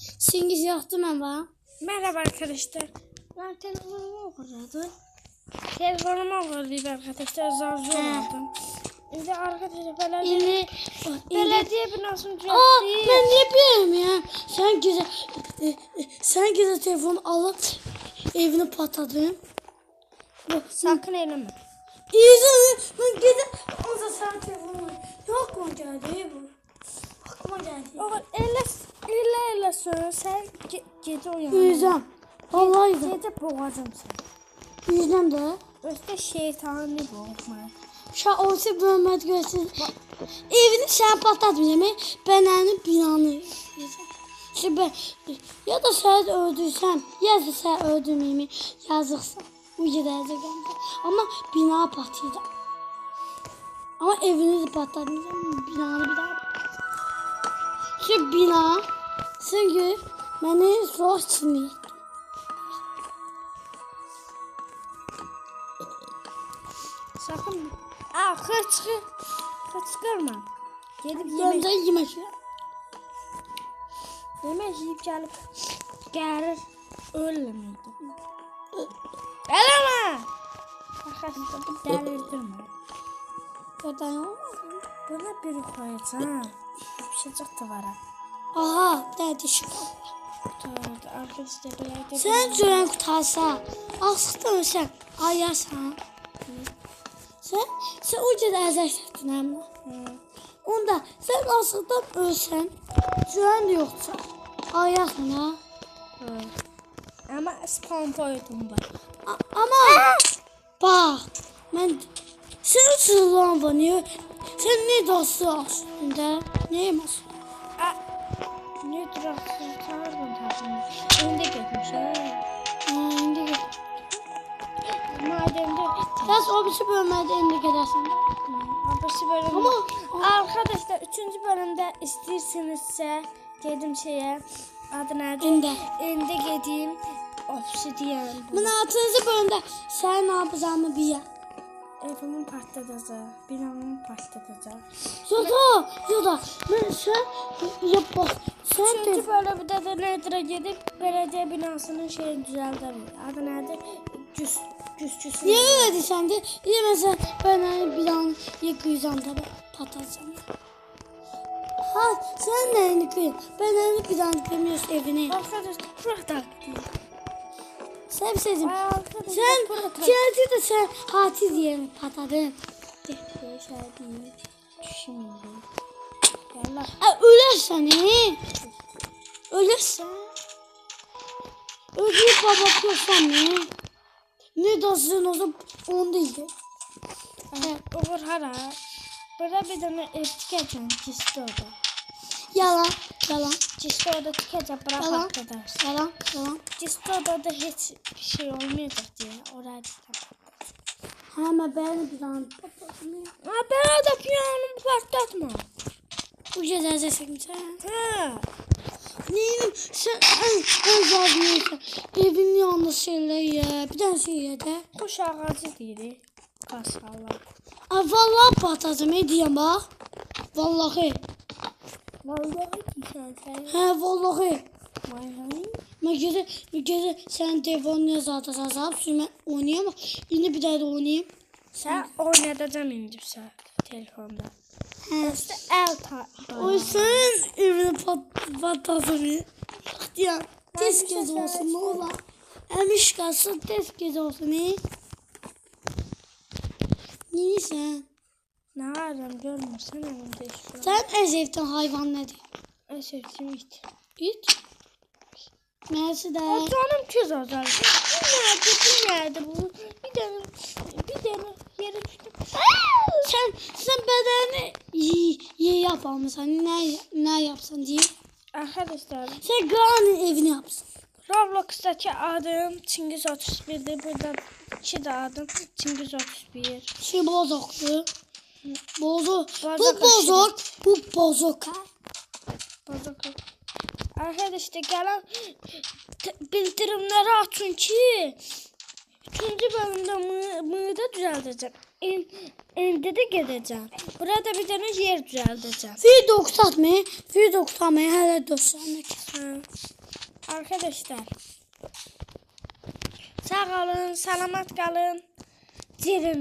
Çingiz yoxdur, mən var. Merhaba arkadaşlar. Ben telefonumu okuyordum. Telefonumu okuyordum arkadaşlar. Zarjı aldım. Şimdi arkadaşlar belediye binasını düzelttik. Ben niye bilmiyorum ya? Sen güzel telefonu alıp evini patladın. Sakın eyleme. İzin, ben gidip ondan sen telefonu yok mu geldi bu? Aklıma geldi. Oğlum elle sonra sen gece uyan. Yüzüm. Vallahi yüzüm. Gece boğacağım seni. Yüzüm de. Öste şeytanı boğma. Şaosi bölmedi görsün. Evini sen patlatmayacağım. Benim binanı. Şimdi ya da sen öldürsen ya da sen öldürmeyeyim yazıksan. Bu gidecek ama bina patlayacak. Ama evini de patlatmayacağım. Binanı bir daha patlatacağım. Şu bina çünkü beni zor çiğneydi. Sakın. Hıçkırma. Gelip Yanımda yemek yiyor. yemek yiyip gelip gelir. Ölmeydi. Eleme. Arkadaşlar bir delirdirme. Buradan olmaz mı? Buna biri koyacağım. Yapışacak duvara. Aha, bir tane dişi kaldı. Duvara arkadaşlar belediye. Sen cüren kurtarsa, asıqdan sen ayarsan. Sen o qədər əzəkdin əmlə. Onda sen asıqdan ölsən, cüren də yoxsa, ayarsan ha. Ama spam koydum bak. Ama bak, sen sırlan var, niye? Sen ne dası aslında? Neyim aslında? Ne duraksız çağırdın tatlım. Önde gitmiş ha. İndi git. Madem de Biraz o bir şey bölmədə indi gedərsən. Abisi bölüm. Ama Arkadaşlar 3. bölümde istersenizse dedim şeye adı nerede? İndi gideyim. Obsidian. Mən 6-cı bölümdə sən nə yapacağımı bilirəm. Evimin patlatacak. Binamın patlatacak. Yoda. Sen yap bak. Sen de 3. bölümde de Nether'a gidip belediye binasının şeyini düzeltelim. Adı nerede? Güççüsü. niye öyle diysen de mesela ben bir an yıkayacağım da patlatacağım. Ha sen ne yıkıyorsun? Ben bir an yıkamıyorsun evini. Arkadaşlar burada. Sen bir şey diyeyim. Arkadaşlar Sen burada. geldi de sen hati diye patladın. Yaşar değil. Düşünmeyin. Yallah. Ölersen Ölersen. Öldürüp baba yapsan ne? Ne dasın o zaman onu değil. Olur hara. Burada bir tane tikeceğim cisti orada. Yalan. Cisti orada tikeceğim bırak Yalan. patlatırsın. Yalan. Cisti orada hiç bir şey olmayacak diye. Oraya patlatırsın. Ama ben bir an patlatmıyor. Ben orada piyanomu patlatma. Bu cezası çekmişsin. Ha. Neyim sen yazmıyorsun. Evin yanlış şeyler ya. Bir tane şey ya da. Kuş ağacı değil. Kaşarlar. Vallahi patladım diyeyim bak. Vallahi. Vallahi güzel. He vallahi. Vallahi. Ben gece sen telefonunu zaten sazap sürme oynayamam. Yine bir daha da oynayayım. Sen oynatacağım indi sen telefonda. İşte O senin evini patlasın. Ya tez gez olsun ne ola. Emiş kalsın tez gez olsun. Neyse. Ne ararım görmüyorsun evimde işte. Sen en sevdiğin hayvan nedir? En sevdiğim it. İt. Mersi de. Canım kız azar. Bu nerede bu? Bir tane yere düştüm. Sen bedenini iyi yapamıyorsan ne yapsan diye. Arkadaşlar Sen Gran'ın evini yapsın. Roblox'taki adım Çingiz 31'di. Burada iki de adım Çingiz 31. Şey bozuktu. Bozuk. Bozuk Bu bozuk. Bu bozuk. Bozuk. Arkadaşlar gelen bildirimleri açın ki 3. bölümde mığı da düzelteceğim. İndi de gedəcəm. Burada bir dənə yer düzəldəcəm. Video qısaltmayı, video qısaltmayı hələ dostlarına. Ha. Arkadaşlar. Sağ olun, salamat qalın. Cirin